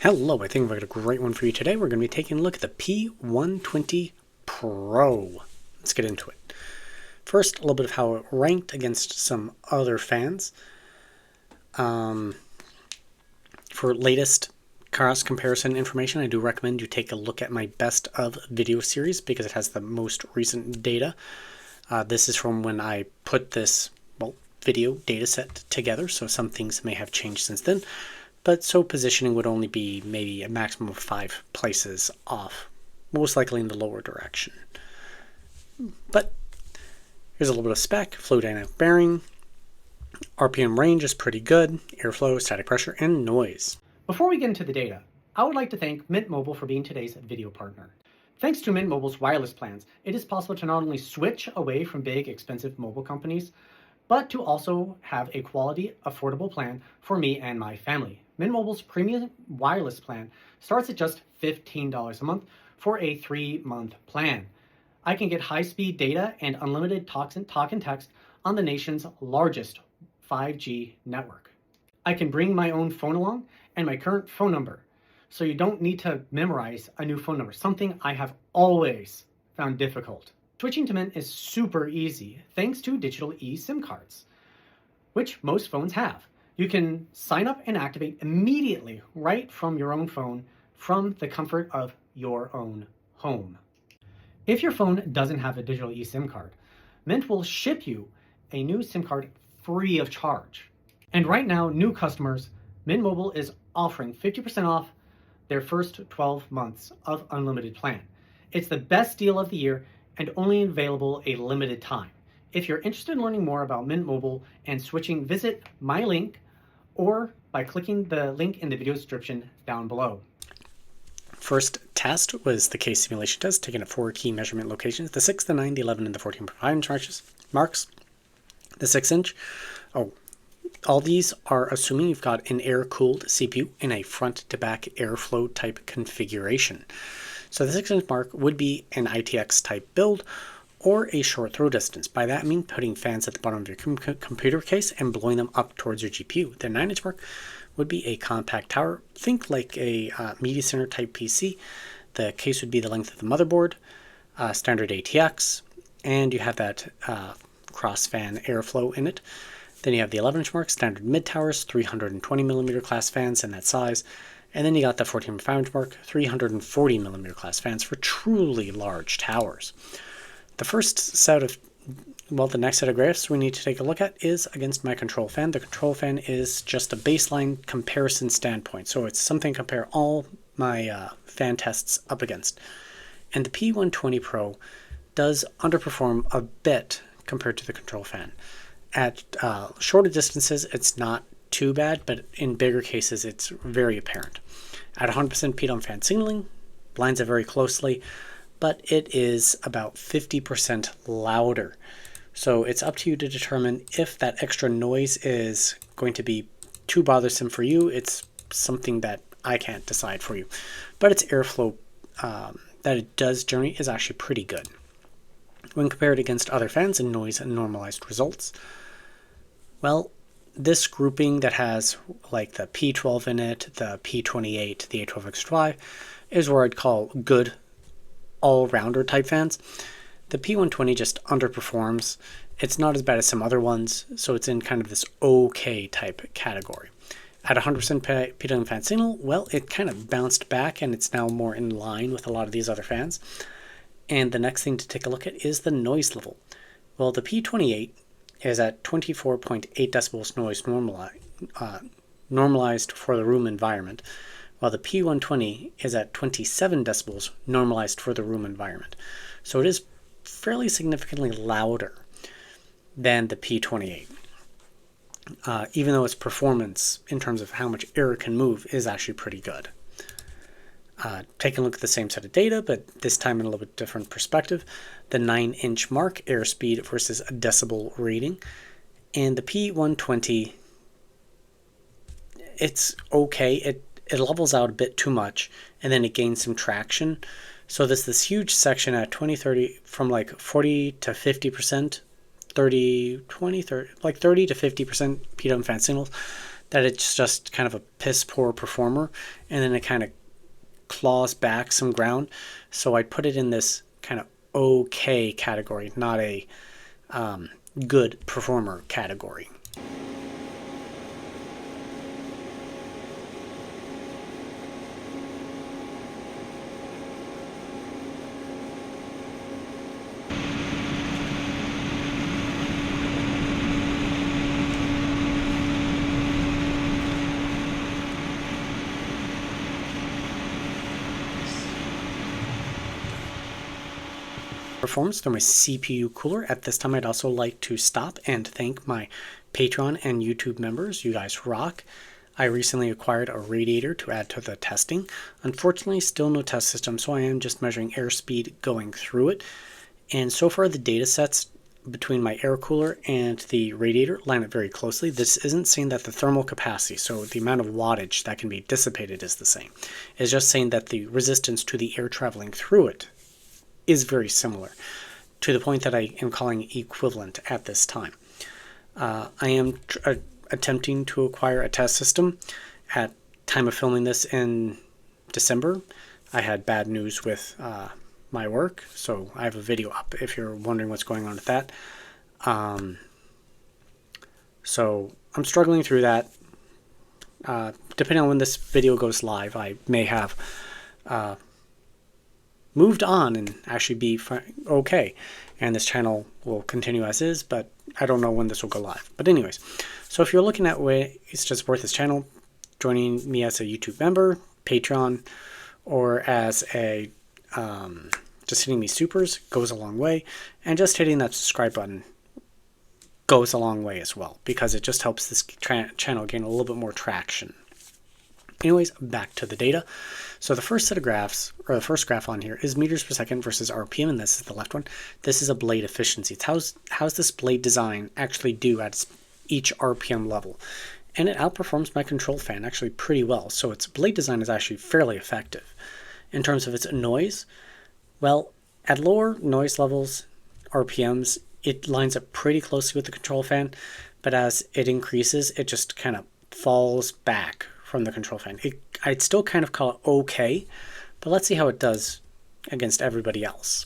Hello, I think we've got a great one for you today. We're going to be taking a look at the P120 Pro. Let's get into it. First, a little bit of how it ranked against some other fans. For latest cost comparison information, I do recommend you take a look at my best of video series because it has the most recent data. This is from when I put this video data set together, so some things may have changed since then. But so positioning would only be maybe a maximum of 5 places off, most likely in the lower direction. But here's a little bit of spec: flow dynamic bearing, RPM range is pretty good, airflow, static pressure, and noise. Before we get into the data, I would like to thank Mint Mobile for being today's video partner. Thanks to Mint Mobile's wireless plans, it is possible to not only switch away from big, expensive mobile companies, but to also have a quality, affordable plan for me and my family. Mint Mobile's premium wireless plan starts at just $15 a month for a 3-month plan. I can get high-speed data and unlimited talk and text on the nation's largest 5G network. I can bring my own phone along and my current phone number, so you don't need to memorize a new phone number, something I have always found difficult. Switching to Mint is super easy thanks to digital eSIM cards, which most phones have. You can sign up and activate immediately right from your own phone from the comfort of your own home. If your phone doesn't have a digital eSIM card, Mint will ship you a new SIM card free of charge. And right now, new customers, Mint Mobile is offering 50% off their first 12 months of unlimited plan. It's the best deal of the year and only available a limited time. If you're interested in learning more about Mint Mobile and switching, visit my link or by clicking the link in the video description down below. First test was the case simulation test, taken at 4 key measurement locations: the 6, the 9, the 11, and the 14.5 inch marks. The 6-inch, all these are assuming you've got an air-cooled CPU in a front-to-back airflow type configuration. So the 6-inch mark would be an ITX type build or a short throw distance. By that I mean putting fans at the bottom of your computer case and blowing them up towards your GPU. The 9-inch mark would be a compact tower. Think like a media center type PC. The case would be the length of the motherboard, standard ATX, and you have that cross fan airflow in it. Then you have the 11-inch mark, standard mid towers, 320mm class fans in that size. And then you got the 14.5-inch mark, 340mm class fans for truly large towers. The next set of graphs we need to take a look at is against my control fan. The control fan is just a baseline comparison standpoint, so it's something to compare all my fan tests up against. And the P120 Pro does underperform a bit compared to the control fan. At shorter distances, it's not too bad, but in bigger cases, it's very apparent. At 100% PDOM fan signaling, lines it very closely, but it is about 50% louder. So it's up to you to determine if that extra noise is going to be too bothersome for you. It's something that I can't decide for you. But its airflow that it does generate is actually pretty good when compared against other fans and noise and normalized results. Well, this grouping that has like the P12 in it, the P28, the A12X5 is where I'd call good all-rounder type fans. The P120 just underperforms. It's not as bad as some other ones, so it's in kind of this okay type category. At 100% PWM fan signal, well, it kind of bounced back and it's now more in line with a lot of these other fans. And the next thing to take a look at is the noise level. Well, the P28 is at 24.8 decibels noise normalized for the room environment, while the P120 is at 27 decibels normalized for the room environment. So it is fairly significantly louder than the P28, even though its performance in terms of how much air it can move is actually pretty good. Taking a look at the same set of data, but this time in a little bit different perspective. The 9-inch mark, airspeed versus a decibel reading. And the P120, it's okay. It levels out a bit too much, and then it gains some traction. So there's this huge section at 20-30 from like 40 to 50%, 30, 20, 30, like 30 to 50% PWM fan signals. that it's just kind of a piss poor performer, and then it kind of claws back some ground. So I'd put it in this kind of okay category, not a good performer category. Performance through my CPU cooler. At this time, I'd also like to stop and thank my Patreon and YouTube members. You guys rock. I recently acquired a radiator to add to the testing. Unfortunately, still no test system, so I am just measuring airspeed going through it. And so far, the data sets between my air cooler and the radiator line up very closely. This isn't saying that the thermal capacity, so the amount of wattage that can be dissipated, is the same. It's just saying that the resistance to the air traveling through it is very similar, to the point that I am calling equivalent at this time. I am attempting to acquire a test system. At time of filming this in December, I had bad news with my work, so I have a video up if you're wondering what's going on with that. So I'm struggling through that. Depending on when this video goes live, I may have moved on and actually be okay, and this channel will continue as is, but I don't know when this will go live. But anyways, so if you're looking at ways to support this channel, joining me as a YouTube member, Patreon, or as a just hitting me supers goes a long way, and just hitting that subscribe button goes a long way as well, because it just helps this channel gain a little bit more traction. Anyways, back to the data. So the first set of graphs, or the first graph on here, is meters per second versus RPM, and this is the left one. This is a blade efficiency. It's how's this blade design actually do at each RPM level. And it outperforms my control fan actually pretty well. So its blade design is actually fairly effective. In terms of its noise, well, at lower noise levels, RPMs, it lines up pretty closely with the control fan, but as it increases, it just kind of falls back from the control fan. I'd still kind of call it okay, but let's see how it does against everybody else.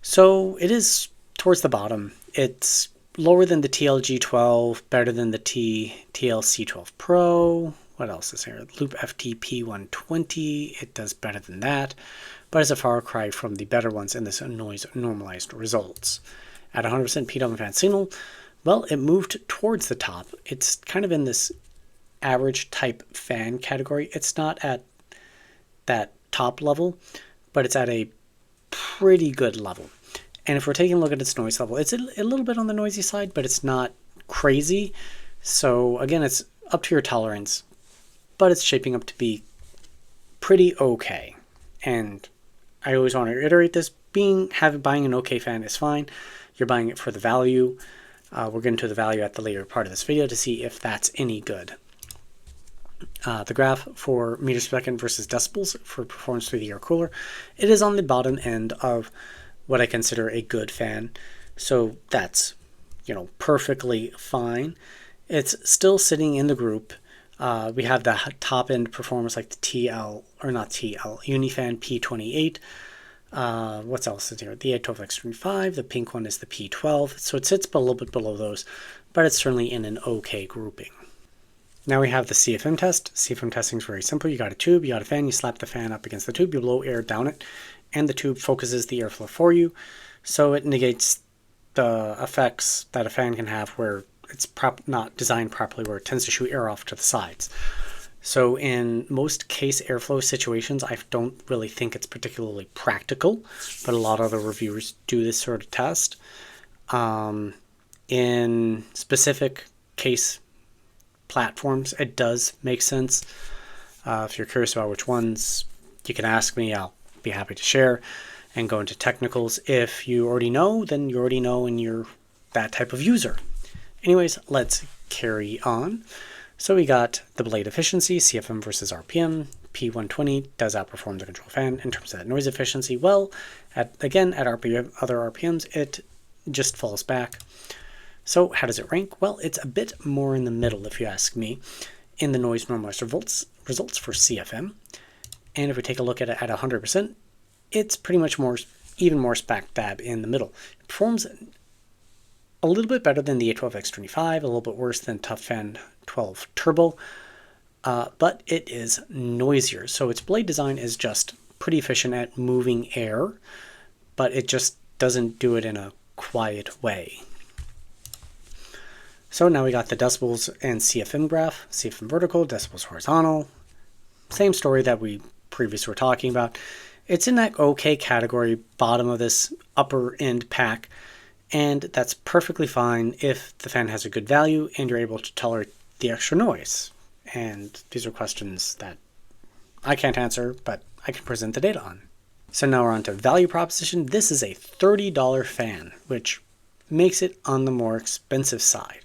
So it is towards the bottom. It's lower than the TLG12, better than the TLC12 Pro. What else is here? Loop FT P120. It does better than that, but it's a far cry from the better ones in this noise normalized results. At 100% PWM fan signal, well, it moved towards the top. It's kind of in this average type fan category. It's not at that top level, but it's at a pretty good level. And if we're taking a look at its noise level, it's a little bit on the noisy side, but it's not crazy. So again, it's up to your tolerance, but it's shaping up to be pretty okay. And I always want to reiterate this: buying an okay fan is fine. You're buying it for the value. We're getting to the value at the later part of this video to see if that's any good. The graph for meters per second versus decibels for performance through the air cooler, it is on the bottom end of what I consider a good fan. So that's, perfectly fine. It's still sitting in the group. We have the top end performance like the Unifan P28. What else is here? The A12 Extreme 5. The pink one is the P12. So it sits a little bit below those, but it's certainly in an okay grouping. Now we have the CFM test. CFM testing is very simple. You got a tube, you got a fan, you slap the fan up against the tube, you blow air down it, and the tube focuses the airflow for you. So it negates the effects that a fan can have where it's not designed properly, where it tends to shoot air off to the sides. So in most case airflow situations, I don't really think it's particularly practical, but a lot of other reviewers do this sort of test. In specific case platforms, it does make sense. If you're curious about which ones, you can ask me. I'll be happy to share and go into technicals. If you already know, then you already know and you're that type of user. Anyways, let's carry on. So we got the blade efficiency, CFM versus RPM. P120 does outperform the control fan in terms of that noise efficiency. Well, at other RPMs, it just falls back. So how does it rank? Well, it's a bit more in the middle, if you ask me, in the noise normalized results for CFM. And if we take a look at it at 100%, it's pretty much even more smack dab in the middle. It performs a little bit better than the A12X25, a little bit worse than ToughFan 12 Turbo, but it is noisier. So its blade design is just pretty efficient at moving air, but it just doesn't do it in a quiet way. So now we got the decibels and CFM graph, CFM vertical, decibels horizontal. Same story that we previously were talking about. It's in that okay category, bottom of this upper end pack, and that's perfectly fine if the fan has a good value and you're able to tolerate the extra noise. And these are questions that I can't answer, but I can present the data on. So now we're on to value proposition. This is a $30 fan, which makes it on the more expensive side.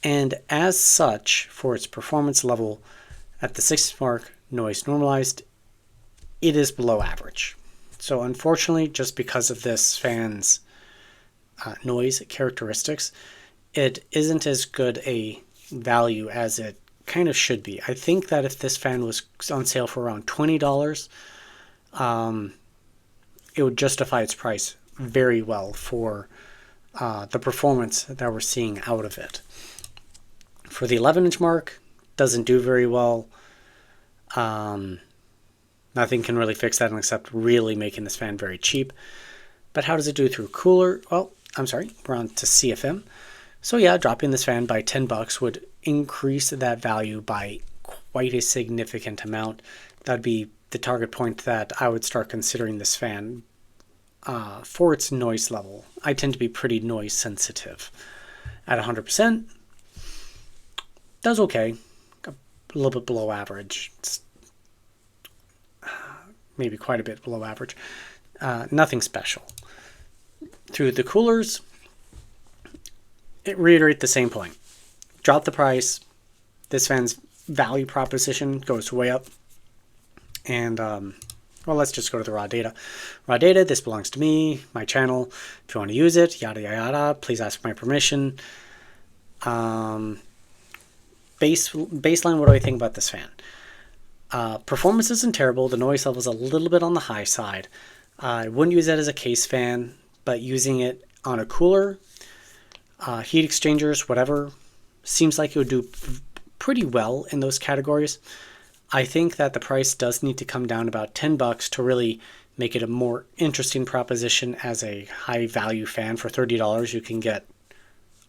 And as such, for its performance level at the 60 mark, noise normalized, it is below average. So unfortunately, just because of this fan's noise characteristics, it isn't as good a value as it kind of should be. I think that if this fan was on sale for around $20, it would justify its price very well for the performance that we're seeing out of it. For the 11-inch mark, doesn't do very well. Nothing can really fix that except really making this fan very cheap. But how does it do through cooler? Well, I'm sorry, we're on to CFM. So yeah, dropping this fan by $10 would increase that value by quite a significant amount. That'd be the target point that I would start considering this fan for its noise level. I tend to be pretty noise sensitive. At 100%, does okay, a little bit below average. It's maybe quite a bit below average. Nothing special. Through the coolers, it reiterates the same point. Drop the price, this fan's value proposition goes way up. And, well, let's just go to the raw data. Raw data, this belongs to me, my channel. If you want to use it, yada, yada, yada, please ask for my permission. Baseline, what do I think about this fan? Performance isn't terrible. The noise level is a little bit on the high side. I wouldn't use that as a case fan, but using it on a cooler, heat exchangers, whatever, seems like it would do pretty well in those categories. I think that the price does need to come down about $10 to really make it a more interesting proposition as a high value fan. For $30, you can get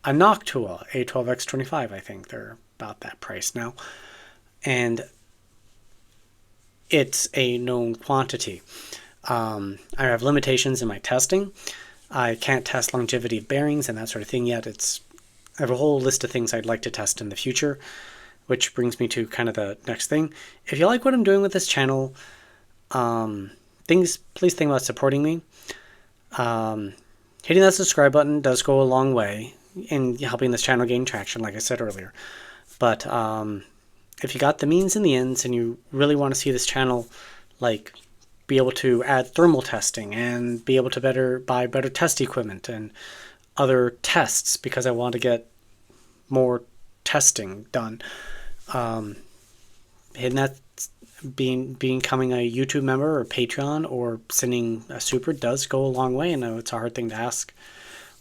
a Noctua A12X25, I think they're about that price now. And it's a known quantity. I have limitations in my testing. I can't test longevity of bearings and that sort of thing yet. I have a whole list of things I'd like to test in the future, which brings me to kind of the next thing. If you like what I'm doing with this channel, please think about supporting me. Hitting that subscribe button does go a long way in helping this channel gain traction, like I said earlier. But if you got the means and the ends and you really want to see this channel like be able to add thermal testing and be able to buy better test equipment and other tests, because I want to get more testing done, hitting that, becoming a YouTube member or Patreon or sending a super does go a long way. I know it's a hard thing to ask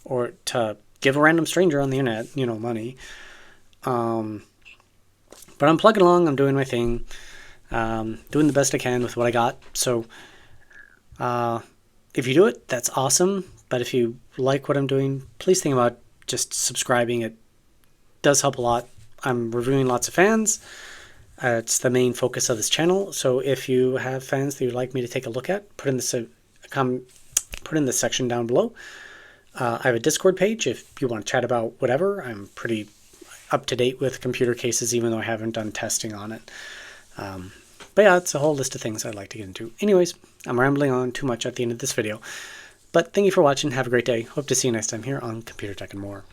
or to give a random stranger on the internet, money. But I'm plugging along, I'm doing my thing, doing the best I can with what I got. So if you do it, that's awesome. But if you like what I'm doing, please think about just subscribing. It does help a lot. I'm reviewing lots of fans. It's the main focus of this channel. So if you have fans that you'd like me to take a look at, put in the section down below. I have a Discord page if you want to chat about whatever. I'm pretty up to date with computer cases, even though I haven't done testing on it. But yeah, it's a whole list of things I'd like to get into. Anyways, I'm rambling on too much at the end of this video. But thank you for watching. Have a great day. Hope to see you next time here on Computer Tech and More.